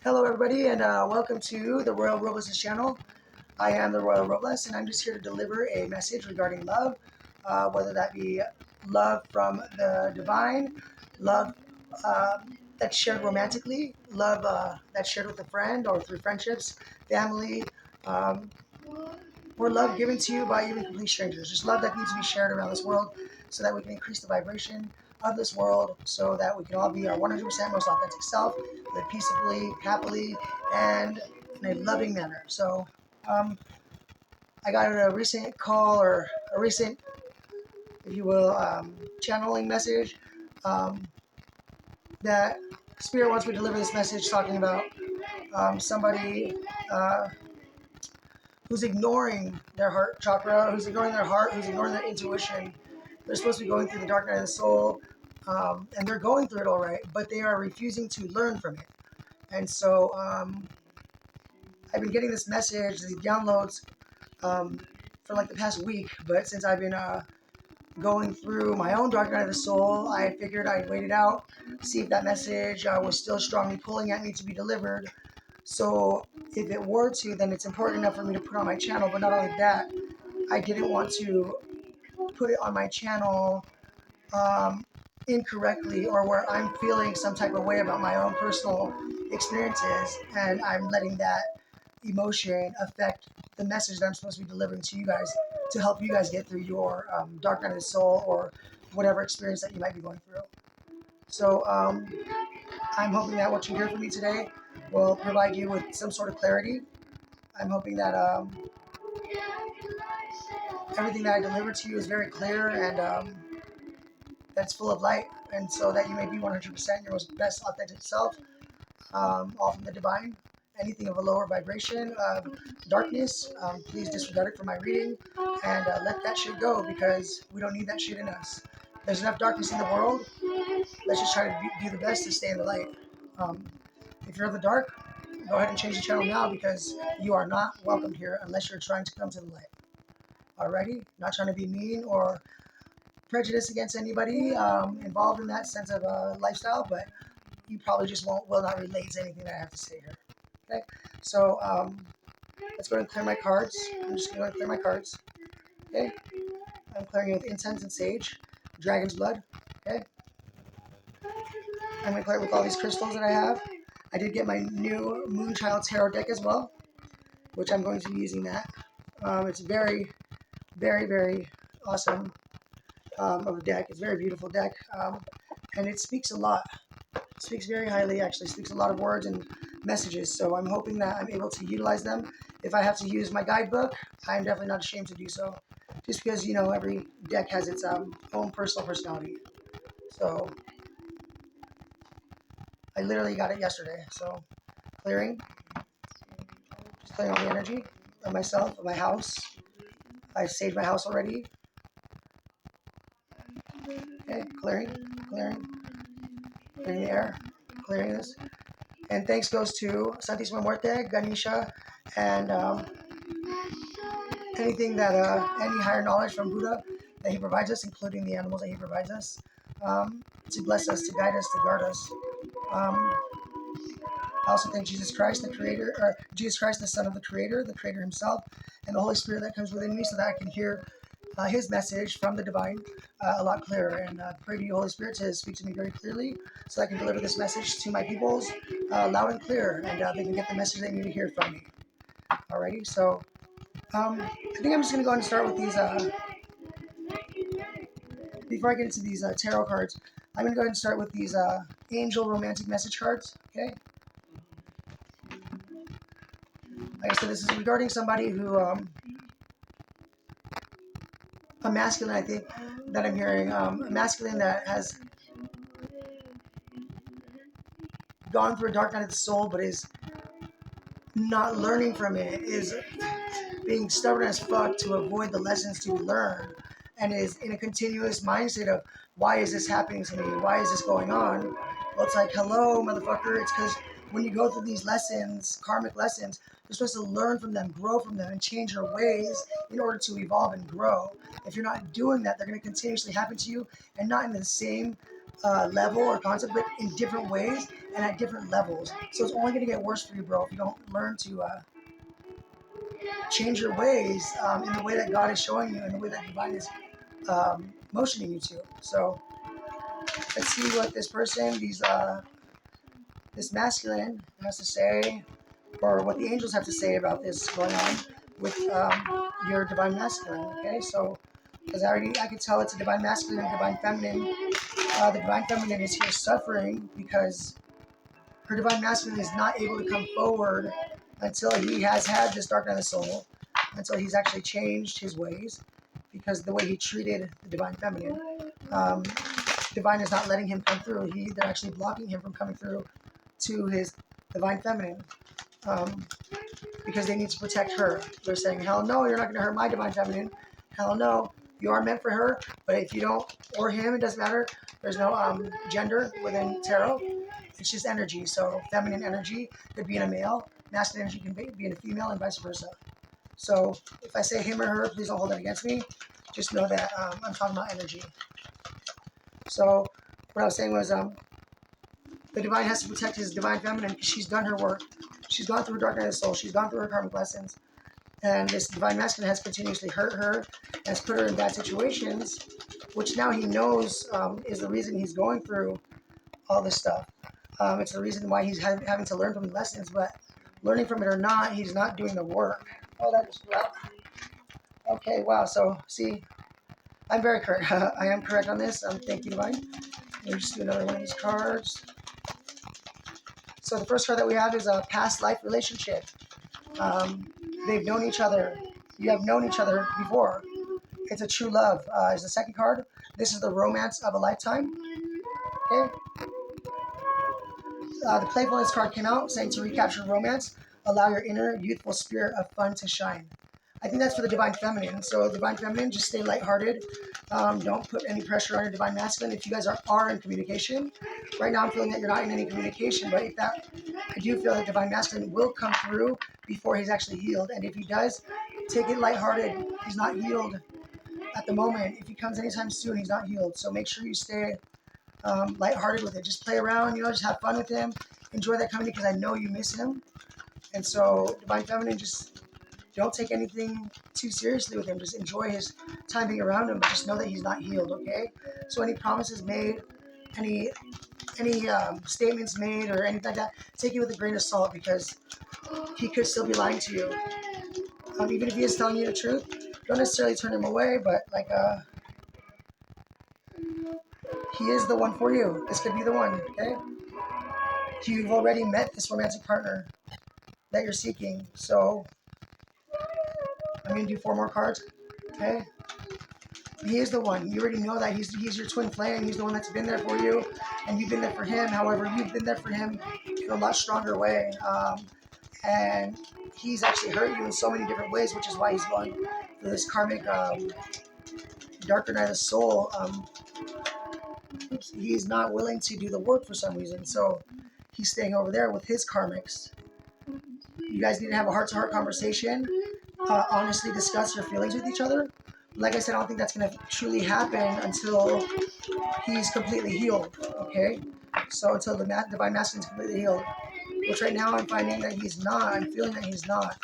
Hello, everybody, and welcome to the TheRoyalRobless channel. I am TheRoyalRobless, and I'm just here to deliver a message regarding love, whether that be love from the divine, love that's shared romantically, love that's shared with a friend or through friendships, family, um, or love given to you by even complete strangers. Just love that needs to be shared around this world so that we can increase the vibration of this world so that we can all be our 100% most authentic self, live peacefully, happily, and in a loving manner. So um, I got a recent call or a recent, if you will, channeling message um, that Spirit wants me to deliver this message talking about somebody uh, who's ignoring their heart chakra, who's ignoring their heart, who's ignoring their intuition. They're supposed to be going through the dark night of the soul, and they're going through it all right, but they are refusing to learn from it. And so I've been getting this message, these downloads, for like the past week, but since I've been going through my own dark night of the soul, I figured I'd wait it out, see if that message was still strongly pulling at me to be delivered. So if it were to, then it's important enough for me to put on my channel. But not only that, I didn't want to put it on my channel um, incorrectly or where I'm feeling some type of way about my own personal experiences and I'm letting that emotion affect the message that I'm supposed to be delivering to you guys to help you guys get through your dark night of the soul or whatever experience that you might be going through. So I'm hoping that what you hear from me today will provide you with some sort of clarity. I'm hoping that everything that I deliver to you is very clear and that's full of light, and so that you may be 100% your most best authentic self, all from the divine. Anything of a lower vibration of darkness, please disregard it from my reading and let that shit go because we don't need that shit in us. There's enough darkness in the world. Let's just try to do the best to stay in the light. Um, if you're in the dark, go ahead and change the channel now because you are not welcome here unless you're trying to come to the light. Alrighty? Not trying to be mean or prejudice against anybody involved in that sense of lifestyle, but you probably just will not relate to anything that I have to say here. Okay, so let's go ahead and clear my cards. I'm just going to clear my cards. Okay, I'm clearing it with incense and sage, dragon's blood. Okay, I'm going to clear it with all these crystals that I have. I did get my new Moonchild Tarot deck as well, which I'm going to be using that. It's very, very, very awesome of a deck. It's a very beautiful deck, and it speaks a lot. It speaks very highly, actually. It speaks a lot of words and messages, so I'm hoping that I'm able to utilize them. If I have to use my guidebook, I'm definitely not ashamed to do so, just because, you know, every deck has its own personal personality. So I literally got it yesterday, so clearing, just clearing all the energy of myself, of my house. I saved my house already. Okay, clearing, clearing the air, clearing this. And thanks goes to Santísima Muerte, Ganesha, and anything that, any higher knowledge from Buddha that he provides us, including the animals that he provides us, to bless us, to guide us, to guard us. I also thank Jesus Christ, the Creator, or Jesus Christ, the Son of the Creator Himself, and the Holy Spirit that comes within me so that I can hear His message from the divine a lot clearer. And pray to you, Holy Spirit, to speak to me very clearly so I can deliver this message to my peoples loud and clear, and they can get the message they need to hear from me. Alrighty, so I think I'm just going to go ahead and start with these. Before I get into these tarot cards, I'm going to go ahead and start with these angel romantic message cards. Okay. Like I said, this is regarding somebody who, a masculine, I think, that I'm hearing, a masculine that has gone through a dark night of the soul, but is not learning from it, is being stubborn as fuck to avoid the lessons to be learned, and is in a continuous mindset of, why is this happening to me? Why is this going on? Well, it's like, hello, motherfucker. It's because when you go through these lessons, karmic lessons, you're supposed to learn from them, grow from them, and change your ways in order to evolve and grow. If you're not doing that, they're going to continuously happen to you, and not in the same level or concept, but in different ways and at different levels. So it's only going to get worse for you, bro, if you don't learn to change your ways in the way that God is showing you, in the way that divine is motioning you to. So let's see what this person, this masculine, has to say, or what the angels have to say about this going on with your divine masculine. Okay, so because I could tell it's a divine masculine and divine feminine. The divine feminine is here suffering because her divine masculine is not able to come forward until he has had this dark night of the soul, until he's actually changed his ways, because the way he treated the divine feminine. Um, divine is not letting him come through. They're actually blocking him from coming through to his divine feminine. Um, because they need to protect her. They're saying, hell no, you're not going to hurt my divine feminine. Hell no, you are meant for her, but if you don't, or him, it doesn't matter. There's no gender within tarot. It's just energy. So feminine energy could be in a male, masculine energy can be in a female, and vice versa. So if I say him or her, please don't hold that against me. Just know that I'm talking about energy. So what I was saying was the divine has to protect his divine feminine because she's done her work. She's gone through her dark night of the soul. She's gone through her karmic lessons. And this divine masculine has continuously hurt her, has put her in bad situations, which now he knows is the reason he's going through all this stuff. It's the reason why he's having to learn from the lessons, but learning from it or not, he's not doing the work. Oh, that is rough. Okay, wow. So, see, I'm very correct. I am correct on this. Thank you, Divine. Let me just do another one of these cards. So the first card that we have is a past life relationship. Um, they've known each other. You have known each other before. It's a true love. Is the second card. This is the romance of a lifetime. Okay. The playfulness card came out saying to recapture romance, allow your inner youthful spirit of fun to shine. I think that's for the divine feminine. So divine feminine, just stay lighthearted. Don't put any pressure on your divine masculine. If you guys are in communication, right now I'm feeling that you're not in any communication, but if that, I do feel that divine masculine will come through before he's actually healed. And if he does, take it lighthearted. He's not healed at the moment. If he comes anytime soon, he's not healed. So make sure you stay lighthearted with it. Just play around, just have fun with him. Enjoy that company because I know you miss him. And so divine feminine, just don't take anything too seriously with him. Just enjoy his time being around him, but just know that he's not healed, okay? So any promises made, any statements made or anything like that, take it with a grain of salt because he could still be lying to you. Even if he is telling you the truth, don't necessarily turn him away, but he is the one for you. This could be the one, okay? You've already met this romantic partner that you're seeking. So I'm going to do 4 more cards, okay? He is the one. You already know that he's your twin flame. He's the one that's been there for you, and you've been there for him. However, you've been there for him in a much stronger way. And he's actually hurt you in so many different ways, which is why he's going through this karmic darker night of soul. He's not willing to do the work for some reason, so he's staying over there with his karmics. You guys need to have a heart-to-heart conversation. Honestly discuss your feelings with each other. Like I said, I don't think that's going to truly happen until he's completely healed, okay? So until the divine masculine is completely healed, which right now I'm finding that he's not. I'm feeling that he's not.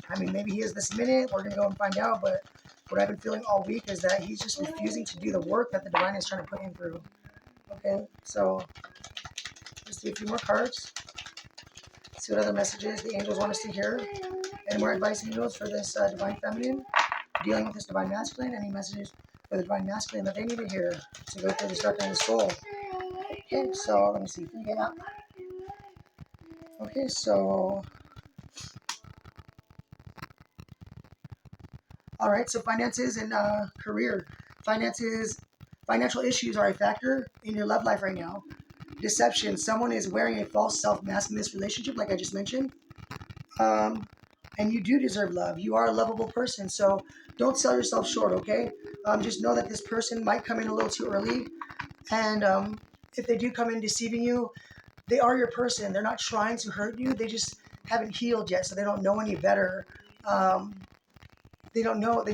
I mean, maybe he is this minute. We're going to go and find out, but what I've been feeling all week is that he's just refusing to do the work that the divine is trying to put him through, okay? So let's do a few more cards. See what other messages the angels want us to hear. Any more advice, angels, for this divine feminine dealing with this divine masculine? Any messages for the divine masculine that they need to hear to go through this dark night of the soul? Okay, so let me see. Can you get out? Okay, so all right. So finances and career. Financial issues are a factor in your love life right now. Deception. Someone is wearing a false self-mask in this relationship, like I just mentioned. And you do deserve love. You are a lovable person, so don't sell yourself short, okay? Just know that this person might come in a little too early, and if they do come in deceiving you, they are your person. They're not trying to hurt you. They just haven't healed yet, so they don't know any better. They don't know. They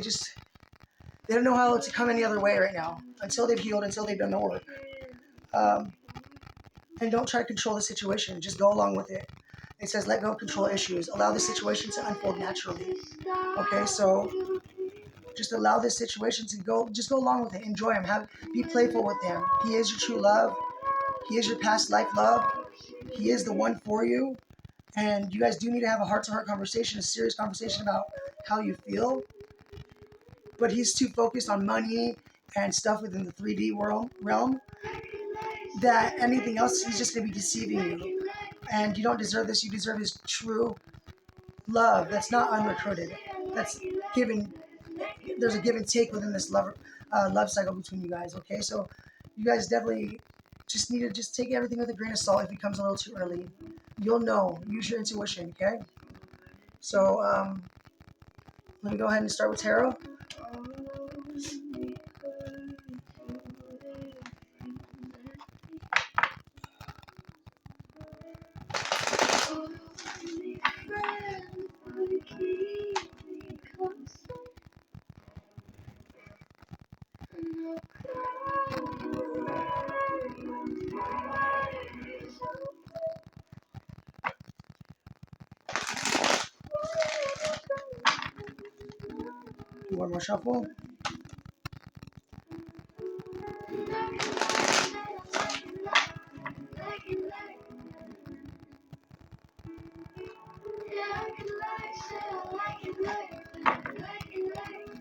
don't know how to come any other way right now until they've healed, until they've done the work. Um, and don't try to control the situation. Just go along with it. It says let go of control issues. Allow the situation to unfold naturally. Okay, so just allow this situation to go. Just go along with it. Enjoy him. Be playful with him. He is your true love. He is your past life love. He is the one for you. And you guys do need to have a heart-to-heart conversation, a serious conversation about how you feel. But he's too focused on money and stuff within the 3D realm that anything else, he's just going to be deceiving you. And you don't deserve this. You deserve his true love. That's not unrecruited. That's given. There's a give and take within this love cycle between you guys. Okay, so you guys definitely just need to just take everything with a grain of salt. If it comes a little too early, you'll know. Use your intuition. Okay. So let me go ahead and start with tarot. Do one more shuffle.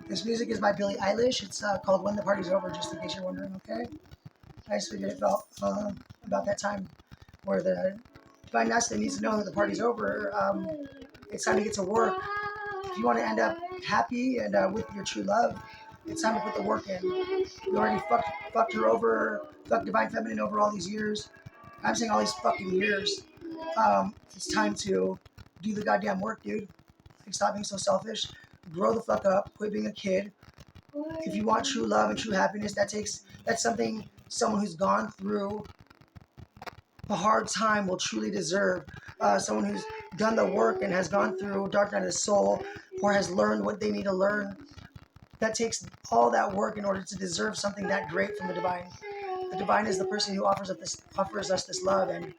This music is by Billie Eilish. It's called When the Party's Over, just in case you're wondering, okay? I just figured it felt about that time where the divine masculine needs to know that the party's over. It's time to get to work. If you want to end up happy and with your true love, it's time to put the work in. You already fucked her over, fucked divine feminine over all these years. I'm saying all these fucking years. It's time to do the goddamn work, dude. Like, stop being so selfish. Grow the fuck up. Quit being a kid. If you want true love and true happiness, that's something someone who's gone through a hard time will truly deserve. Someone who's done the work and has gone through dark night of the soul or has learned what they need to learn. That takes all that work in order to deserve something that great from the divine. The divine is the person who offers us this love, and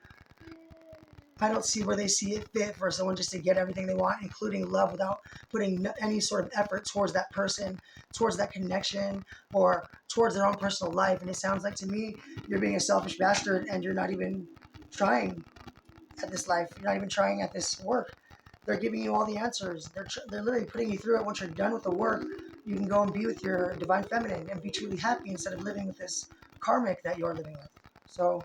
I don't see where they see it fit for someone just to get everything they want, including love, without putting any sort of effort towards that person, towards that connection, or towards their own personal life. And it sounds like to me, you're being a selfish bastard and you're not even trying at this life. You're not even trying at this work. They're giving you all the answers. They're literally putting you through it. Once you're done with the work, you can go and be with your divine feminine and be truly happy instead of living with this karmic that you're living with. So,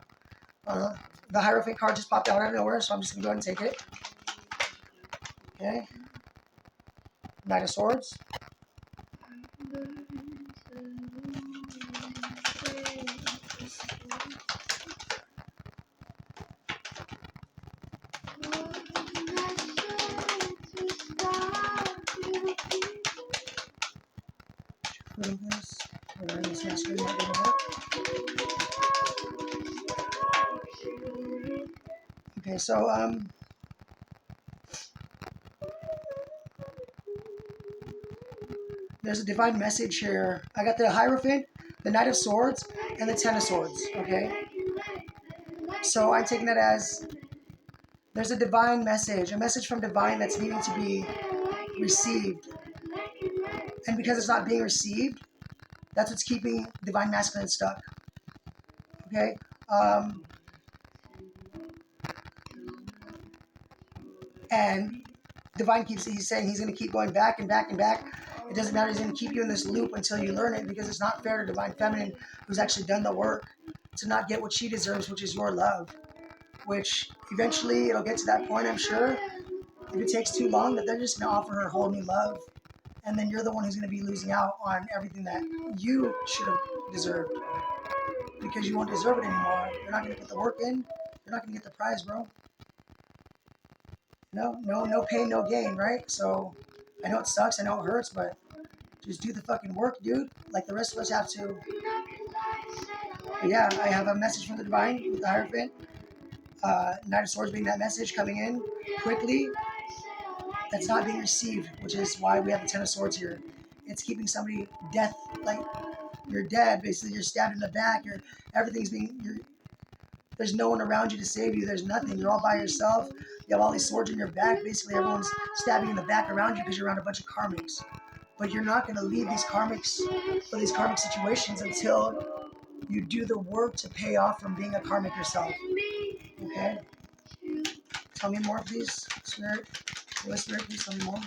the Hierophant card just popped out out of nowhere, so I'm just going to go ahead and take it. Okay. Knight of Swords. Okay, so there's a divine message here. I got the Hierophant, the Knight of Swords, and the Ten of Swords. Okay, so I'm taking that as there's a divine message, a message from divine that's needing to be received, and because it's not being received, that's what's keeping divine masculine stuck. Okay. And divine he's saying he's going to keep going back and back and back. It doesn't matter. He's going to keep you in this loop until you learn it, because it's not fair to divine feminine, who's actually done the work, to not get what she deserves, which is your love. Which eventually it'll get to that point, I'm sure, if it takes too long, that they're just going to offer her whole new love. And then you're the one who's going to be losing out on everything that you should have deserved, because you won't deserve it anymore. You're not going to put the work in. You're not going to get the prize, bro. No pain, no gain, right? So I know it sucks, I know it hurts, but just do the fucking work, dude, like the rest of us have to. But yeah, I have a message from the divine with the Hierophant. Knight of Swords being that message coming in quickly. That's not being received, which is why we have the Ten of Swords here. It's keeping somebody death, like you're dead, basically. You're stabbed in the back. Everything's being. There's no one around you to save you. There's nothing. You're all by yourself. You have all these swords in your back. Basically, everyone's stabbing in the back around you because you're around a bunch of karmics. But you're not going to leave these karmics or these karmic situations until you do the work to pay off from being a karmic yourself. Okay? Tell me more, please, Spirit. Holy Spirit, please tell me more.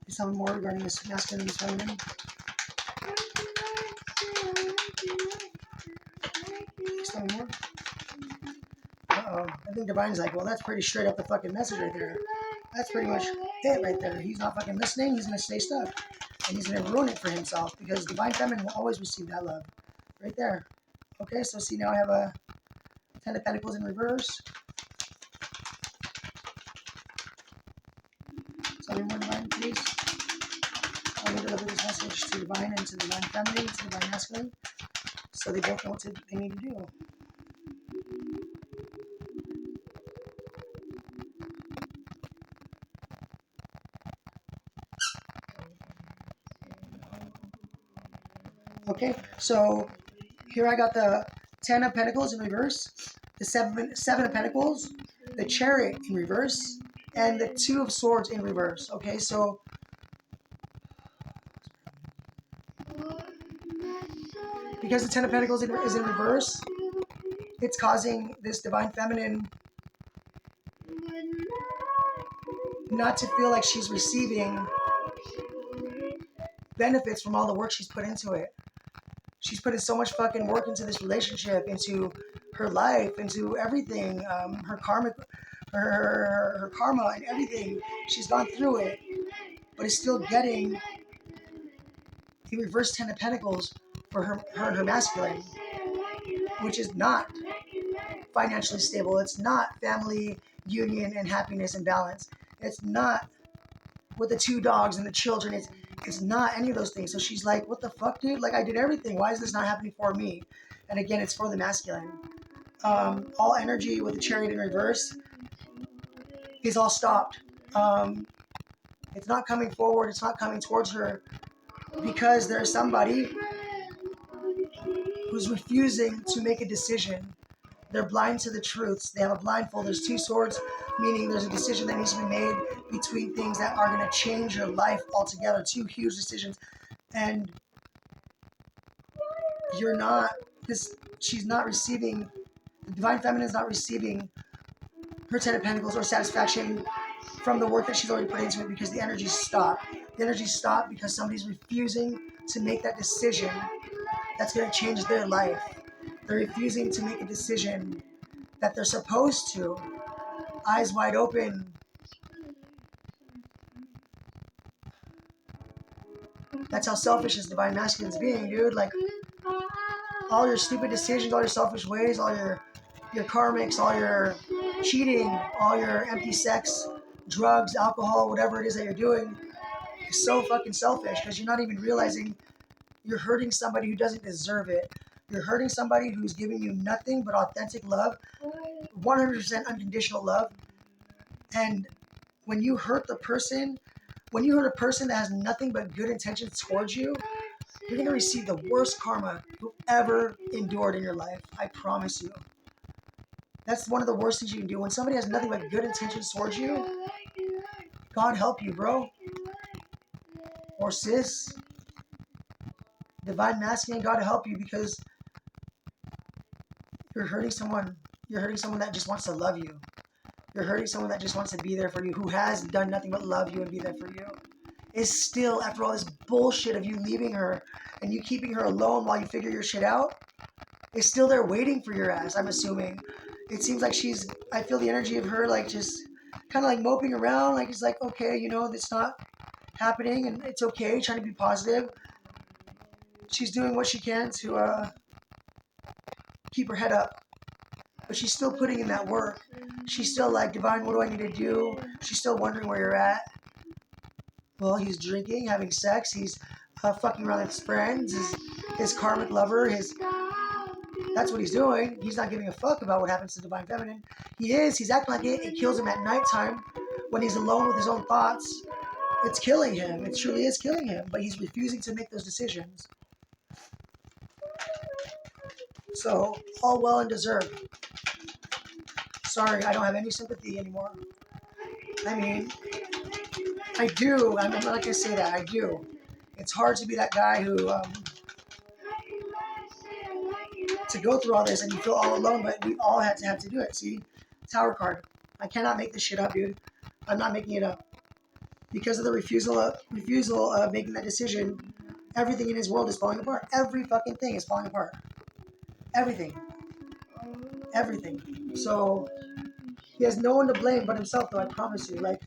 Please tell me more regarding this masculine and this feminine. Please tell me more. Uh-oh. I think Divine's like, well, that's pretty straight up the fucking message right there. That's pretty much it right there. He's not fucking listening. He's going to stay stuck. And he's going to ruin it for himself because Divine Feminine will always receive that love. Right there. Okay, so see, now I have a 10 of Pentacles in reverse. Tell me more, Divine, please. I'll deliver this message to Divine and to Divine Feminine, to Divine Masculine, so they both know what they need to do. Okay, so here I got the 10 of Pentacles in reverse, the 7 of Pentacles, the Chariot in reverse, and the 2 of Swords in reverse. Okay, so because the 10 of Pentacles is in reverse, it's causing this Divine Feminine not to feel like she's receiving benefits from all the work she's put into it. She's putting so much fucking work into this relationship, into her life, into everything, her karma and everything. She's gone through it, but is still getting the reverse 10 of Pentacles for her and her masculine, which is not financially stable. It's not family union and happiness and balance. It's not with the 2 dogs and the children. It's not any of those things. So she's like, what the fuck, dude? Like, I did everything. Why is this not happening for me? And again, it's for the masculine. All energy with the Chariot in reverse is all stopped. It's not coming forward. It's not coming towards her because there's somebody who's refusing to make a decision. They're blind to the truths. They have a blindfold. There's 2 swords, meaning there's a decision that needs to be made between things that are going to change your life altogether. 2 huge decisions. And she's not receiving, the Divine Feminine is not receiving her 10 of Pentacles or satisfaction from the work that she's already put into it because the energy's stopped. The energy's stopped because somebody's refusing to make that decision that's going to change their life. They're refusing to make a decision that they're supposed to. Eyes wide open. That's how selfish this Divine Masculine's being, dude. Like, all your stupid decisions, all your selfish ways, all your karmics, all your cheating, all your empty sex, drugs, alcohol, whatever it is that you're doing is so fucking selfish because you're not even realizing you're hurting somebody who doesn't deserve it. You're hurting somebody who's giving you nothing but authentic love, 100% unconditional love. And when you hurt a person that has nothing but good intentions towards you, you're going to receive the worst karma you've ever endured in your life. I promise you. That's one of the worst things you can do. When somebody has nothing but good intentions towards you, God help you, bro. Or sis. Divine Masculine, God help you because you're hurting someone. You're hurting someone that just wants to love you. You're hurting someone that just wants to be there for you, who has done nothing but love you and be there for you. Is still, after all this bullshit of you leaving her and you keeping her alone while you figure your shit out, is still there waiting for your ass, I'm assuming. It seems like I feel the energy of her like just kind of like moping around, like it's like, okay, it's not happening and it's okay, trying to be positive. She's doing what she can to keep her head up. But she's still putting in that work. She's still like, Divine, what do I need to do? She's still wondering where you're at. Well, he's drinking, having sex. He's fucking around with his friends, his karmic lover. That's what he's doing. He's not giving a fuck about what happens to Divine Feminine. He is. He's acting like it kills him at nighttime when he's alone with his own thoughts. It's killing him. It truly is killing him. But he's refusing to make those decisions. So, all well and deserved. Sorry, I don't have any sympathy anymore. I mean, I do. I'm not going to say that. I do. It's hard to be that guy who, to go through all this and you feel all alone, but we all had to have to do it. See? Tower card. I cannot make this shit up, dude. I'm not making it up. Because of the refusal of making that decision, everything in his world is falling apart. Every fucking thing is falling apart. Everything. Everything. So, he has no one to blame but himself, though, I promise you. Like,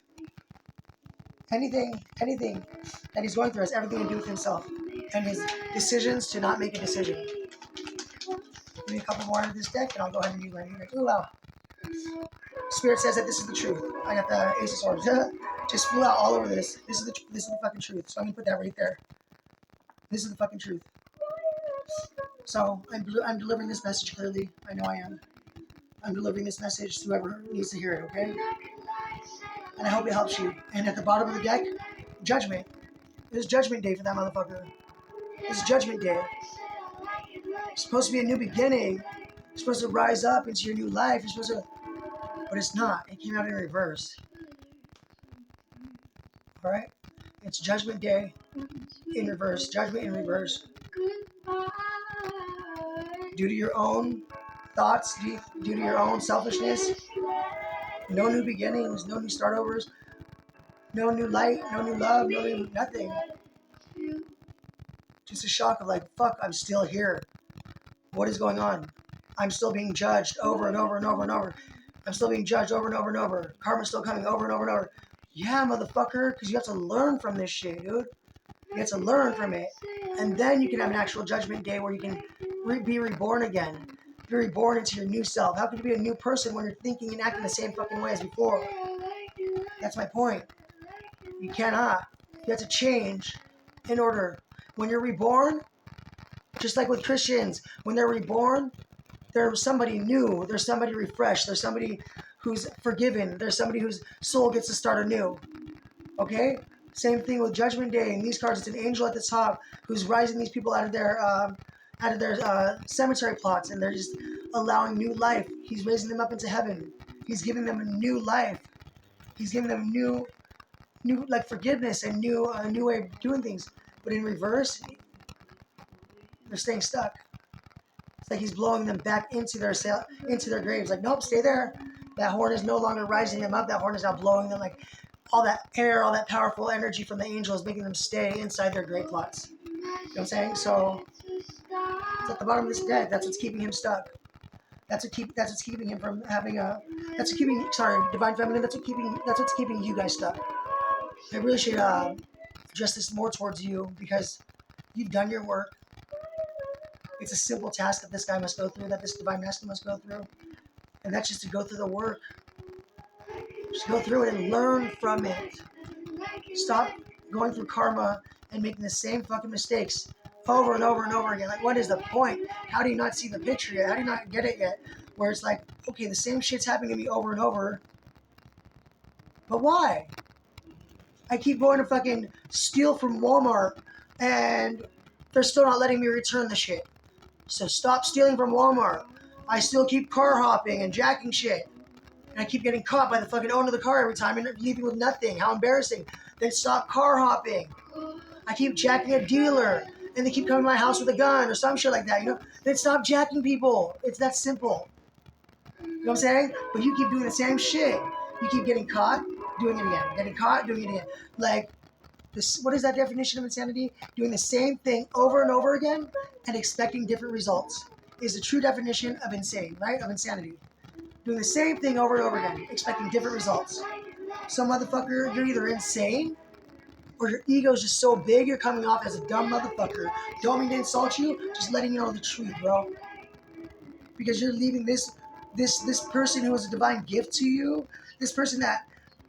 anything that he's going through has everything to do with himself and his decisions to not make a decision. Give me a couple more out of this deck, and I'll go ahead and use my music. Ooh, wow. Spirit says that this is the truth. I got the Ace of Swords. Just flew out all over this. This is the fucking truth. So I'm gonna put that right there. This is the fucking truth. So I'm delivering this message clearly. I know I am. I'm delivering this message to whoever needs to hear it. Okay. And I hope it helps you. And at the bottom of the deck, judgment. It's Judgment Day for that motherfucker. It's Judgment Day. It's supposed to be a new beginning. You're supposed to rise up into your new life. You're supposed to, but it's not. It came out in reverse. All right? It's Judgment Day in reverse. Judgment in reverse. Due to your own thoughts, due to your own selfishness, no new beginnings, no new start overs, no new light, no new love, no new nothing. Just a shock of like, fuck, I'm still here. What is going on? I'm still being judged over and over and over and over. I'm still being judged over and over and over. Karma's still coming over and over and over. Yeah, motherfucker, because you have to learn from this shit, dude. You have to learn from it. And then you can have an actual Judgment Day where you can be reborn again. Be reborn into your new self. How could you be a new person when you're thinking and acting the same fucking way as before? That's my point. You cannot. You have to change in order. When you're reborn, just like with Christians, when they're reborn, they're somebody new. There's somebody refreshed. There's somebody who's forgiven. There's somebody whose soul gets to start anew. Okay? Same thing with Judgment Day. In these cards, it's an angel at the top who's rising these people out of their cemetery plots, and they're just allowing new life. He's raising them up into heaven. He's giving them a new life. He's giving them new like forgiveness and a new way of doing things. But in reverse, they're staying stuck. It's like he's blowing them back into their graves. Like, nope, stay there. That horn is no longer rising them up. That horn is now blowing them. Like, all that air, all that powerful energy from the angel is making them stay inside their grave plots. You know what I'm saying? So it's at the bottom of this deck. That's what's keeping him stuck. That's what's keeping him from having divine feminine. That's what's keeping you guys stuck. I really should address this more towards you because you've done your work. It's a simple task that this guy must go through, that this divine masculine must go through. And that's just to go through the work. Just go through it and learn from it. Stop going through karma and making the same fucking mistakes over and over and over again. Like, what is the point? How do you not see the picture yet? How do you not get it yet? Where it's like, okay, the same shit's happening to me over and over. But why? I keep going to fucking steal from Walmart and they're still not letting me return the shit. So stop stealing from Walmart. I still keep car hopping and jacking shit. And I keep getting caught by the fucking owner of the car every time and leaving with nothing. How embarrassing. Then stop car hopping. I keep jacking a dealer and they keep coming to my house with a gun or some shit like that, you know? Then stop jacking people. It's that simple. You know what I'm saying? But you keep doing the same shit. You keep getting caught, doing it again. Getting caught, doing it again. Like, what is that definition of insanity? Doing the same thing over and over again and expecting different results is the true definition of insane, right? Of insanity. Doing the same thing over and over again, expecting different results. So, motherfucker, you're either insane or your ego's just so big you're coming off as a dumb motherfucker. Don't mean to insult you, just letting you know the truth, bro. Because you're leaving this person who is a divine gift to you, this person that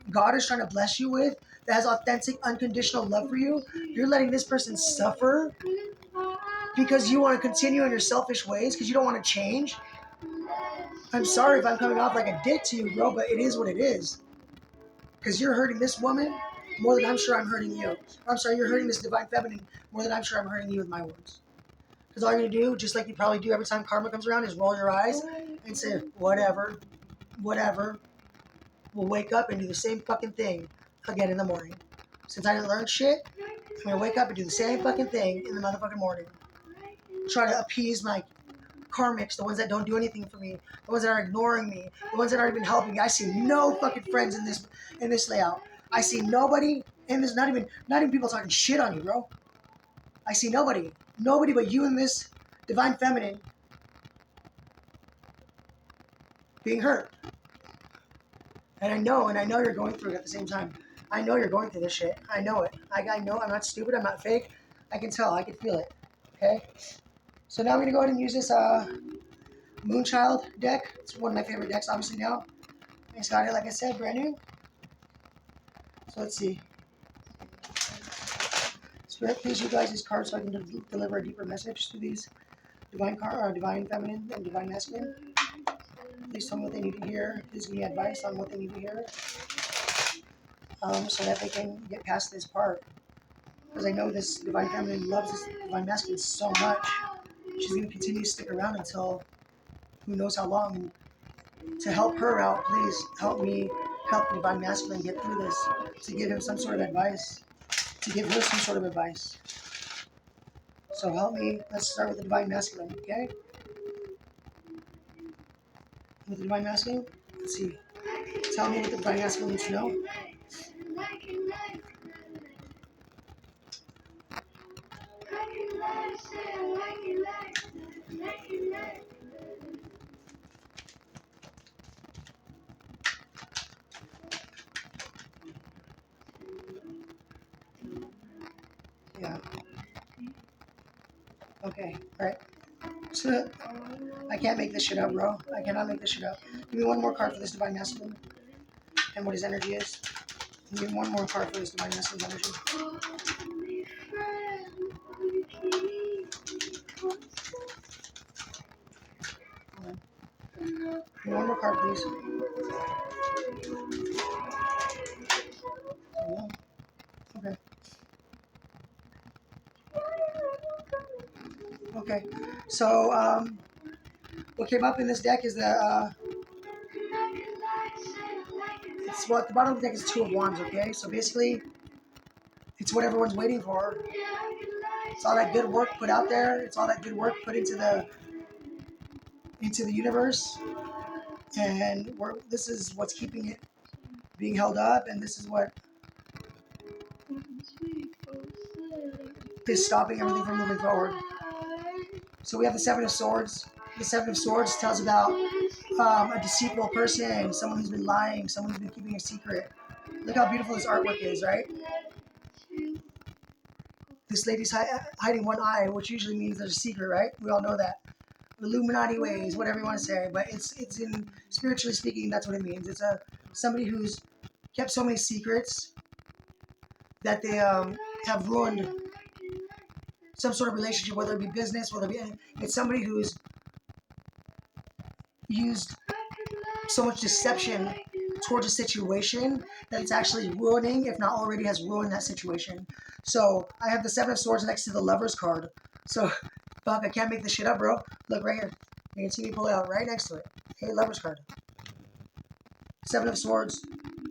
God is trying to bless you with, that has authentic, unconditional love for you, you're letting this person suffer because you want to continue in your selfish ways, because you don't want to change. I'm sorry if I'm coming off like a dick to you, bro, but it is what it is. Because you're hurting this woman, more than I'm sure I'm hurting you. I'm sorry, you're hurting this divine feminine more than I'm sure I'm hurting you with my words. Because all you're going to do, just like you probably do every time karma comes around, is roll your eyes and say, whatever, whatever. We'll wake up and do the same fucking thing again in the morning. Since I didn't learn shit, I'm going to wake up and do the same fucking thing in the motherfucking morning. Try to appease my karmics, the ones that don't do anything for me, the ones that are ignoring me, the ones that aren't even helping me. I see no fucking friends in this layout. I see nobody, and there's not even people talking shit on you, bro. I see nobody but you and this divine feminine being hurt. And I know you're going through it at the same time. I know you're going through this shit. I know it. I know I'm not stupid. I'm not fake. I can tell. I can feel it. Okay? So now I'm going to go ahead and use this Moonchild deck. It's one of my favorite decks, obviously, now. It's got it, like I said, brand new. So let's see. Spirit, please utilize these cards so I can deliver a deeper message to these divine feminine and divine masculine. Please tell me what they need to hear. Please give me advice on what they need to hear. So that they can get past this part. Because I know this divine feminine loves this divine masculine so much. She's going to continue to stick around until who knows how long. And to help her out, please help me help the divine masculine get through this. To give him some sort of advice. To give her some sort of advice. So help me. Let's start with the divine masculine, okay? With the divine masculine, let's see. Tell me what the divine masculine needs to know. Yeah. Okay, alright. So, I can't make this shit up, bro. I cannot make this shit up. Give me one more card for this divine masculine and what his energy is. Give me one more card for this divine masculine energy. Give me one more card, please. Okay. Okay. So, what came up in this deck is the it's what the bottom of the deck is Two of Wands. Okay, so basically, it's what everyone's waiting for. It's all that good work put out there. It's all that good work put into the universe, and this is what's keeping it being held up, and this is what is stopping everything from moving forward. So we have the Seven of Swords. The Seven of Swords tells about a deceitful person, someone who's been lying, someone who's been keeping a secret. Look how beautiful this artwork is, right? This lady's hiding one eye, which usually means there's a secret, right? We all know that. Illuminati ways, whatever you want to say, but it's in spiritually speaking, that's what it means. It's somebody who's kept so many secrets that they have ruined some sort of relationship, whether it be business, whether it be it's somebody who's used so much deception towards a situation that it's actually ruining, if not already has ruined that situation. So I have the Seven of Swords next to the Lovers card. So fuck, I can't make this shit up, bro. Look right here. You can see me pull it out right next to it. Hey, Lovers card. Seven of Swords.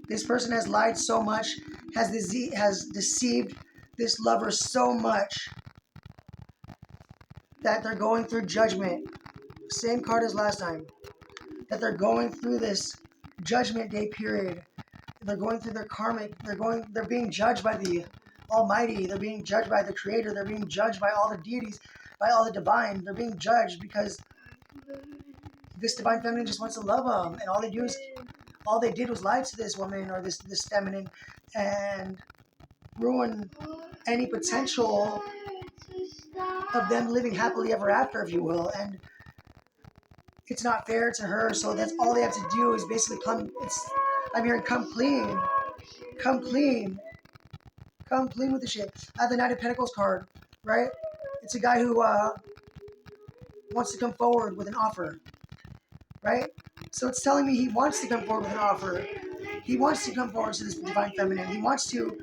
This person has lied so much, has deceived this lover so much that they're going through judgment. Same card as last time. That they're going through this judgment day period. They're going through their karmic. They're being judged by the Almighty. They're being judged by the Creator. They're being judged by all the deities, by all the divine. They're being judged because this divine feminine just wants to love them, and all they did was lie to this woman or this feminine, and ruin any potential of them living happily ever after, if you will. And it's not fair to her, so that's all they have to do is basically I'm hearing come clean with the shit. I have the Knight of Pentacles card, right? It's a guy who wants to come forward with an offer, right? So it's telling me he wants to come forward with an offer. He wants to come forward to this divine feminine. He wants to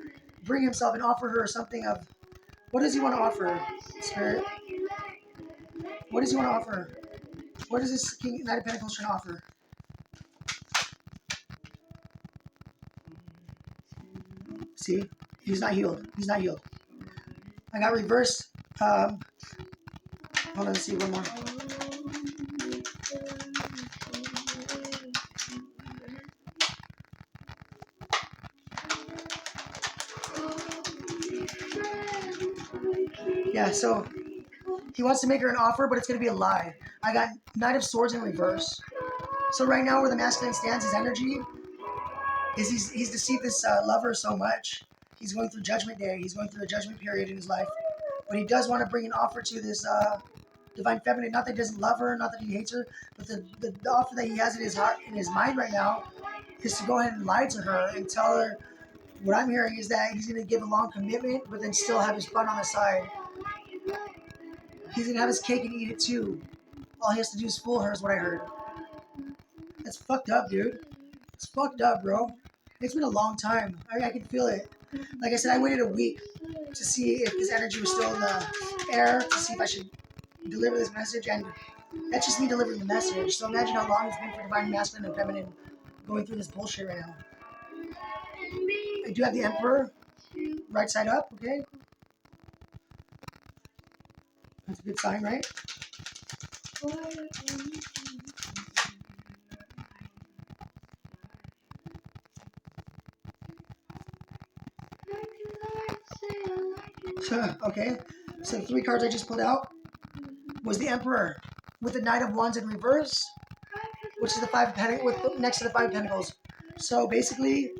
bring himself and offer her something of, what does he want to offer her, Spirit? What does he want to offer her? What is this Knight of Pentacles trying to offer? See? He's not healed. He's not healed. I got reverse. Hold on, let's see one more. Yeah, so he wants to make her an offer, but it's going to be a lie. I got Knight of Swords in reverse. So right now where the masculine stands, his energy, is he's deceived this lover so much. He's going through Judgment Day. He's going through a judgment period in his life. But he does want to bring an offer to this divine feminine. Not that he doesn't love her, not that he hates her, but the offer that he has in his heart, in his mind right now, is to go ahead and lie to her and tell her. What I'm hearing is that he's going to give a long commitment, but then still have his fun on the side. He's going to have his cake and eat it too. All he has to do is fool her, is what I heard. That's fucked up, dude. It's fucked up, bro. It's been a long time. I can feel it. Like I said, I waited a week to see if his energy was still in the air, to see if I should deliver this message, and that's just me delivering the message. So imagine how long it's been for divine masculine and feminine going through this bullshit right now. I do have the Emperor, right side up, okay? That's a good sign, right? Okay, so the 3 cards I just pulled out was the Emperor with the Knight of Wands in reverse, which is the 5 pentacles next to the 5 pentacles. So basically,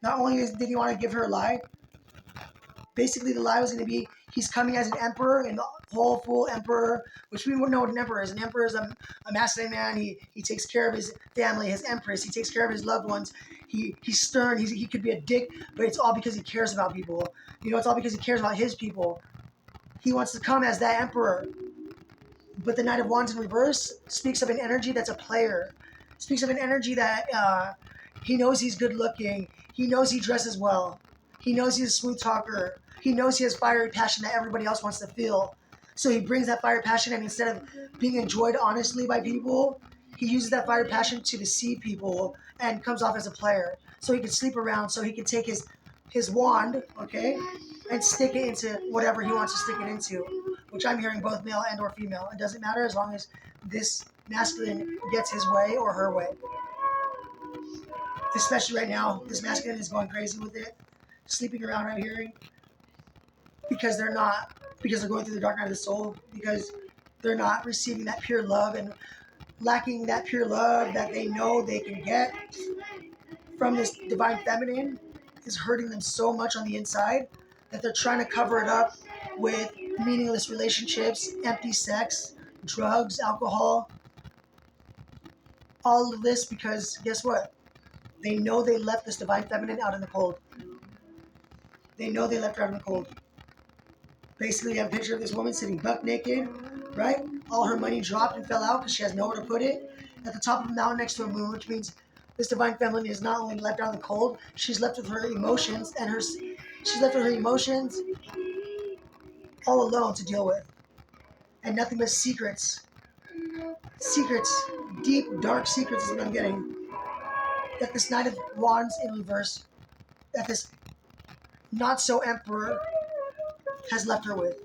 not only did he want to give her a lie, basically the lie was going to be he's coming as an emperor, and the whole full emperor, which we wouldn't know what an emperor is. An emperor is a masculine man. He takes care of his family, his empress. He takes care of his loved ones. He's stern. He could be a dick, but it's all because he cares about people. You know, it's all because he cares about his people. He wants to come as that emperor. But the Knight of Wands in reverse speaks of an energy that's a player. Speaks of an energy that he knows he's good looking. He knows he dresses well. He knows he's a smooth talker. He knows he has fiery passion that everybody else wants to feel. So he brings that fire passion, and instead of being enjoyed honestly by people, he uses that fire passion to deceive people and comes off as a player. So he can sleep around, so he can take his wand, okay, and stick it into whatever he wants to stick it into, which I'm hearing both male and or female. It doesn't matter as long as this masculine gets his way or her way. Especially right now, this masculine is going crazy with it, sleeping around, I'm hearing, because they're going through the dark night of the soul, because they're not receiving that pure love and lacking that pure love that they know they can get from this divine feminine is hurting them so much on the inside that they're trying to cover it up with meaningless relationships, empty sex, drugs, alcohol, all of this because guess what? They know they left this divine feminine out in the cold. They know they left her out in the cold. Basically, you have a picture of this woman sitting buck naked, right? All her money dropped and fell out because she has nowhere to put it. At the top of a mountain next to a moon, which means this divine feminine is not only left out in the cold, she's left with her emotions, and she's left with her emotions all alone to deal with. And nothing but secrets. Secrets, deep, dark secrets is what I'm getting. That this Knight of Wands in reverse, that this not-so-emperor has left her with.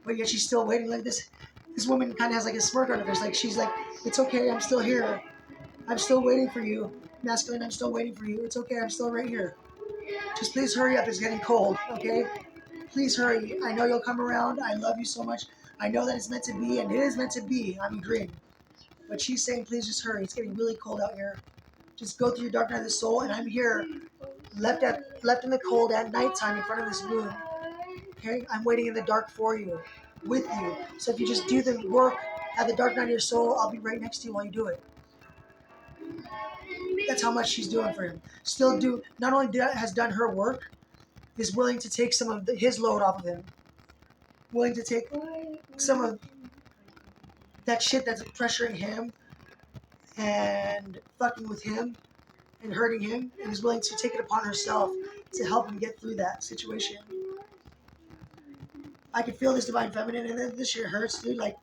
But yet she's still waiting like this. This woman kind of has like a smirk on her face. Like she's like, it's okay, I'm still here. I'm still waiting for you. Masculine, I'm still waiting for you. It's okay, I'm still right here. Just please hurry up, it's getting cold, okay? Please hurry. I know you'll come around. I love you so much. I know that it's meant to be, and it is meant to be. I'm agreeing. But she's saying, please just hurry. It's getting really cold out here. Just go through your dark night of the soul, and I'm here, left in the cold at nighttime in front of this moon. Okay? I'm waiting in the dark for you, with you. So if you just do the work at the dark night of your soul, I'll be right next to you while you do it. That's how much she's doing for him. Not only has done her work, is willing to take some of his load off of him. Willing to take some of that shit that's pressuring him and fucking with him and hurting him, and is willing to take it upon herself to help him get through that situation. I can feel this divine feminine, and then this shit hurts, dude. Like,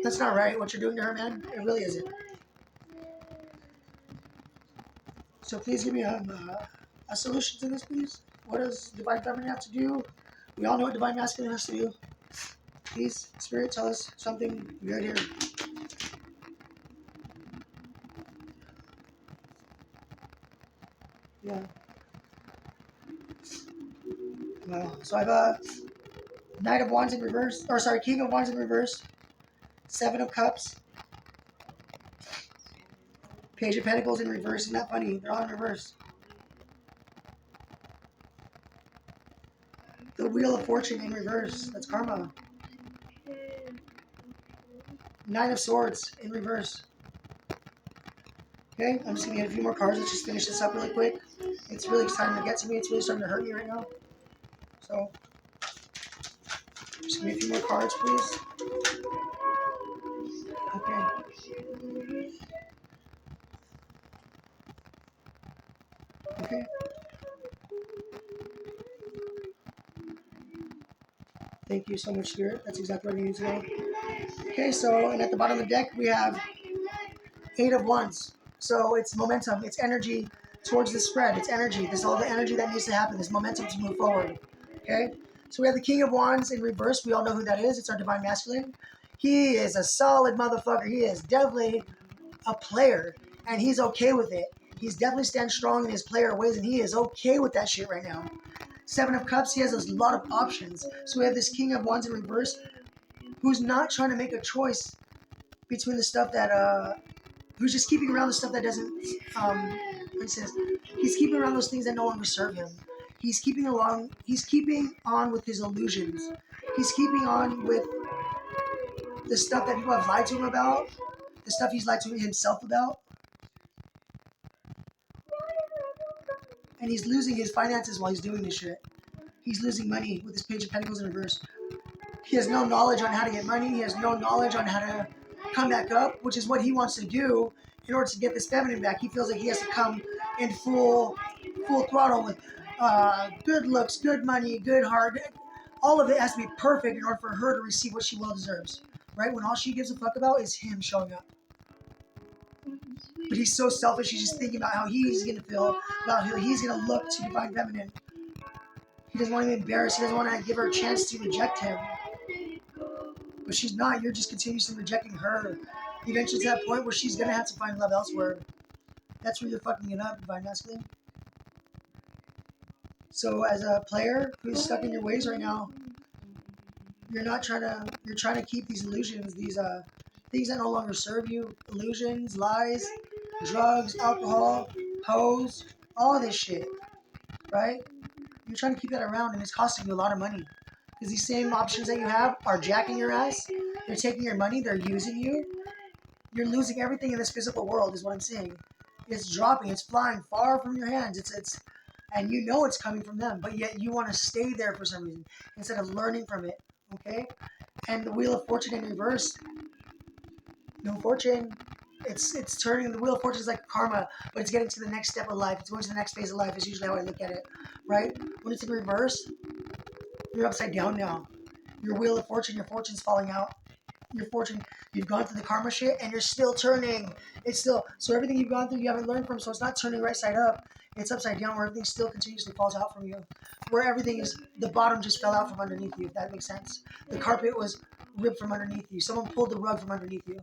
that's not right what you're doing to her, man. It really isn't. So please give me a solution to this, please. What does divine feminine have to do? We all know what divine masculine has to do. Please, Spirit, tell us something good here. Yeah. Wow. So I have a Knight of Wands in reverse. Or sorry, King of Wands in reverse. Seven of Cups. Page of Pentacles in reverse. Isn't that funny? They're all in reverse. The Wheel of Fortune in reverse. That's karma. Nine of Swords in reverse. Okay, I'm just going to get a few more cards. Let's just finish this up really quick. It's really starting to get to me. It's really starting to hurt me right now. So, just give me a few more cards, please. Okay. Okay. Thank you so much, Spirit. That's exactly what I need to know. Okay, so, and at the bottom of the deck, we have Eight of Wands. So it's momentum, it's energy towards the spread, it's energy. This is all the energy that needs to happen, this momentum to move forward. Okay? So we have the King of Wands in reverse. We all know who that is. It's our divine masculine. He is a solid motherfucker. He is definitely a player, and he's okay with it. He's definitely standing strong in his player ways, and he is okay with that shit right now. Seven of Cups, he has a lot of options. So we have this King of Wands in reverse who's not trying to make a choice between the stuff that who's just keeping around the stuff that doesn't, he says, he's keeping around those things that no longer serve him. He's keeping on with his illusions. He's keeping on with the stuff that people have lied to him about, the stuff he's lied to himself about. And he's losing his finances while he's doing this shit. He's losing money with this Page of Pentacles in reverse. He has no knowledge on how to get money. He has no knowledge on how to come back up, which is what he wants to do in order to get this feminine back. He feels like he has to come in full throttle with good looks, good money, good heart. All of it has to be perfect in order for her to receive what she well deserves, right? When all she gives a fuck about is him showing up. But he's so selfish, he's just thinking about how he's going to feel, about how he's going to look to divine feminine. He doesn't want to be embarrassed. He doesn't want to give her a chance to reject him. But she's not. You're just continuously rejecting her. Eventually to that point where she's going to have to find love elsewhere. That's where you're fucking it up, divine masculine. So as a player who's stuck in your ways right now, you're trying to keep these illusions, these things that no longer serve you, illusions, lies, drugs, alcohol, hoes, all this shit, right? You're trying to keep that around, and it's costing you a lot of money. Because these same options that you have are jacking your ass. They're taking your money. They're using you. You're losing everything in this physical world is what I'm saying. It's dropping. It's flying far from your hands. And you know it's coming from them, but yet you want to stay there for some reason instead of learning from it, okay? And the Wheel of Fortune in reverse. No fortune. It's turning. The Wheel of Fortune is like karma, but it's getting to the next step of life. It's going to the next phase of life is usually how I look at it, right? When it's in reverse, you're upside down now. Your Wheel of Fortune, your fortune's falling out. Your fortune, you've gone through the karma shit, and you're still turning. It's still, so everything you've gone through, you haven't learned from, so it's not turning right side up. It's upside down where everything still continuously falls out from you. Where everything is, the bottom just fell out from underneath you, if that makes sense. The carpet was ripped from underneath you. Someone pulled the rug from underneath you.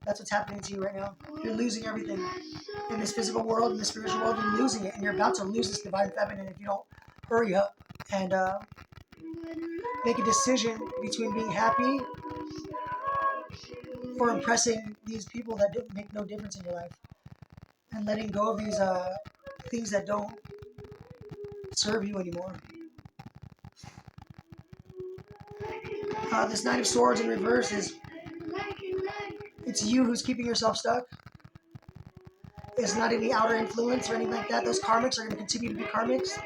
That's what's happening to you right now. You're losing everything. In this physical world, in the spiritual world, you're losing it, and you're about to lose this divine feminine if you don't hurry up and make a decision between being happy or impressing these people that make no difference in your life, and letting go of these things that don't serve you anymore. This Knight of Swords in reverse is, it's you who's keeping yourself stuck. It's not any outer influence or anything like that. Those karmics are going to continue to be karmics.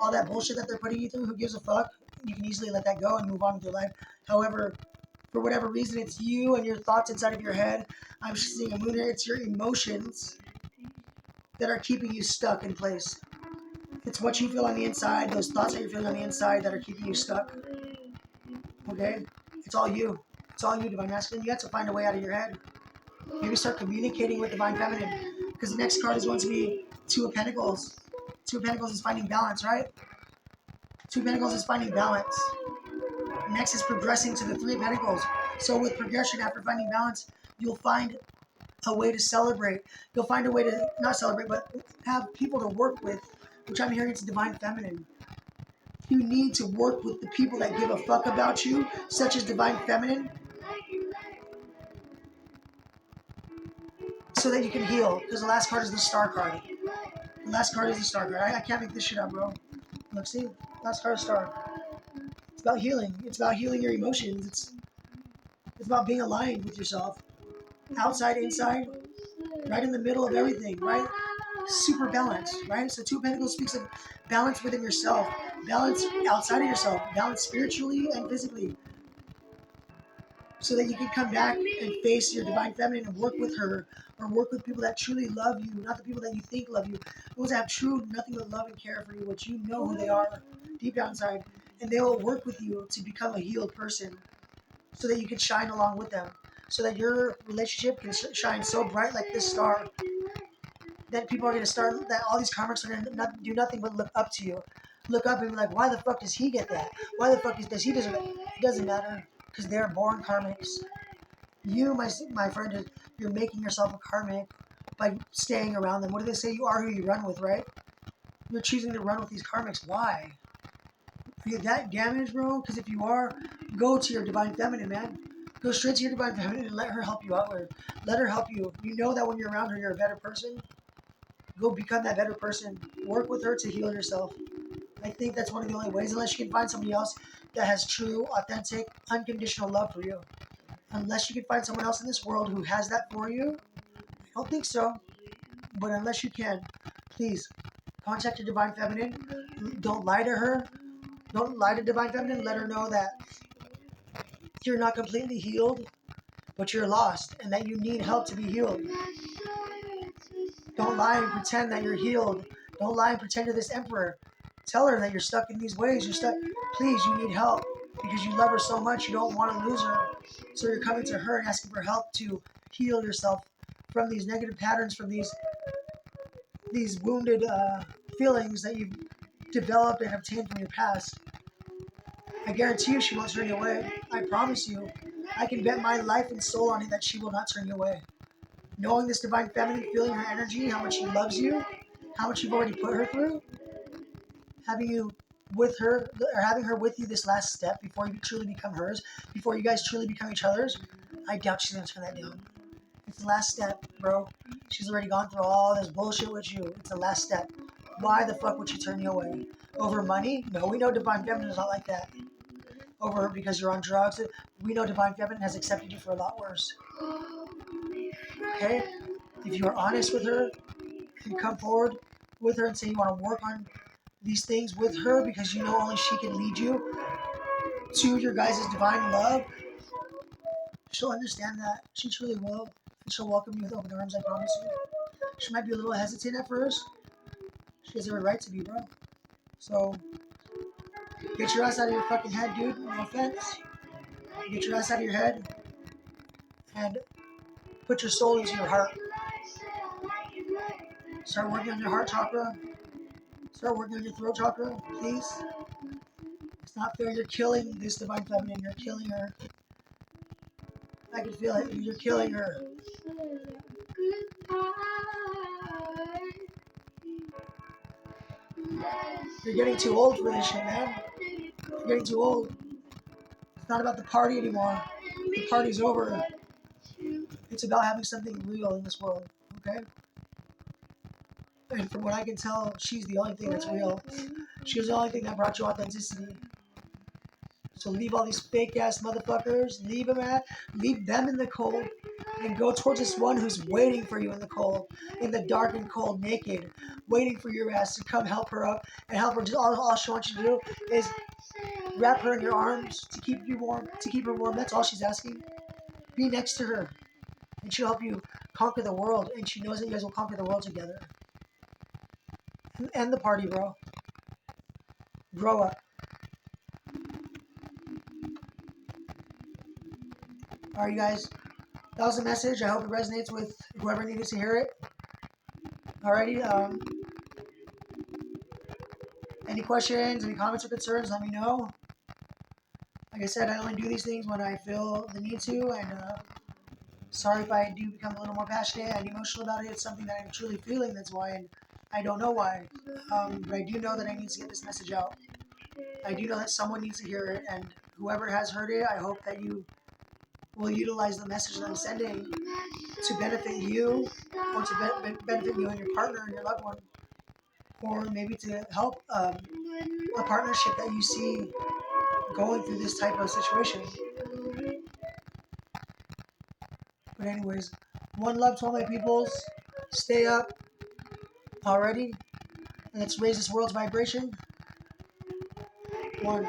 All that bullshit that they're putting you through, who gives a fuck? You can easily let that go and move on with your life. However, For whatever reason, it's you and your thoughts inside of your head. I'm seeing a moon here. It's your emotions that are keeping you stuck in place. It's what you feel on the inside, those thoughts that you're feeling on the inside that are keeping you stuck. Okay? It's all you. It's all you, Divine Masculine. You have to find a way out of your head. Maybe start communicating with Divine Feminine. Because the next card is going to be Two of Pentacles. Two of Pentacles is finding balance, right? Two of Pentacles is finding balance. Next is progressing to the Three of Pentacles. So with progression, after finding balance, you'll find a way to celebrate. You'll find a way to not celebrate, but have people to work with, which I'm hearing it's Divine Feminine. You need to work with the people that give a fuck about you, such as Divine Feminine, so that you can heal. Because the last card is the Star card. The last card is the Star card. I can't make this shit up, bro. Look, see? Last card is Star. It's about healing. It's about healing your emotions. It's about being aligned with yourself. Outside, inside, right in the middle of everything, right? Super balanced, right? So Two of Pentacles speaks of balance within yourself, balance outside of yourself, balance spiritually and physically, so that you can come back and face your Divine Feminine and work with her, or work with people that truly love you, not the people that you think love you, those that have true nothing but love and care for you, which you know who they are deep down inside, and they will work with you to become a healed person, so that you can shine along with them, so that your relationship can shine so bright like this star, that people are going to start, that all these karmics are going to do nothing but look up to you. Look up and be like, why the fuck does he get that? Why the fuck does he doesn't? It doesn't matter, because they're born karmics. You, my friend, you're making yourself a karmic by staying around them. What do they say? You are who you run with, right? You're choosing to run with these karmics. Why? Are you that damaged, bro? Because if you are, go to your Divine Feminine, man. Go straight to your Divine Feminine and let her help you out. Let her help you. You know that when you're around her, you're a better person. Go become that better person. Work with her to heal yourself. I think that's one of the only ways, unless you can find somebody else that has true, authentic, unconditional love for you. Unless you can find someone else in this world who has that for you, I don't think so. But unless you can, please contact your Divine Feminine. Don't lie to her. Don't lie to Divine Feminine. Let her know that you're not completely healed, but you're lost and that you need help to be healed. Don't lie and pretend that you're healed. Don't lie and pretend you're this emperor. Tell her that you're stuck in these ways. You're stuck. Please, you need help because you love her so much. You don't want to lose her. So you're coming to her and asking for help to heal yourself from these negative patterns, from these wounded feelings that you've developed and obtained from your past. I guarantee you she won't turn you away. I promise you. I can bet my life and soul on it that she will not turn you away. Knowing this Divine Feminine, feeling her energy, how much she loves you, how much you've already put her through, having you with her, or having her with you this last step before you truly become hers, before you guys truly become each other's, I doubt she's going to turn that down. It's the last step, bro. She's already gone through all this bullshit with you. It's the last step. Why the fuck would she turn you away? Over money? No, we know Divine Feminine is not like that. Over because you're on drugs? We know Divine Feminine has accepted you for a lot worse. Okay? If you are honest with her and come forward with her and say you want to work on these things with her because you know only she can lead you to your guys' divine love, she'll understand that. She truly will. And she'll welcome you with open arms, I promise you. She might be a little hesitant at first. She has every right to be, bro. So, get your ass out of your fucking head, dude. No offense. Get your ass out of your head and put your soul into your heart. Start working on your heart chakra. Start working on your throat chakra, please. It's not fair. You're killing this Divine Feminine. You're killing her. I can feel it. You're killing her. You're getting too old for this shit, man. You're getting too old. It's not about the party anymore. The party's over. It's about having something real in this world, okay? And from what I can tell, she's the only thing that's real. She's the only thing that brought you authenticity. So leave all these fake ass motherfuckers. Leave them in the cold, and go towards this one who's waiting for you in the cold, in the dark and cold, naked, waiting for your ass to come help her up and help her. Just all she wants you to do is Wrap her in your arms to keep you warm, to keep her warm. That's all she's asking. Be next to her, and she'll help you conquer the world. And she knows that you guys will conquer the world together. End the party, bro. Grow up. All right, you guys. That was the message. I hope it resonates with whoever needed to hear it. Alrighty. Any questions, any comments or concerns, let me know. Like I said, I only do these things when I feel the need to, and sorry if I do become a little more passionate and emotional about it. It's something that I'm truly feeling, that's why, and I don't know why. But I do know that I need to get this message out. I do know that someone needs to hear it, and whoever has heard it, I hope that you will utilize the message that I'm sending to benefit you, or to benefit you and your partner and your loved one, or maybe to help a partnership that you see going through this type of situation. But anyways, one love to all my peoples. Stay up already. Let's raise this world's vibration. One.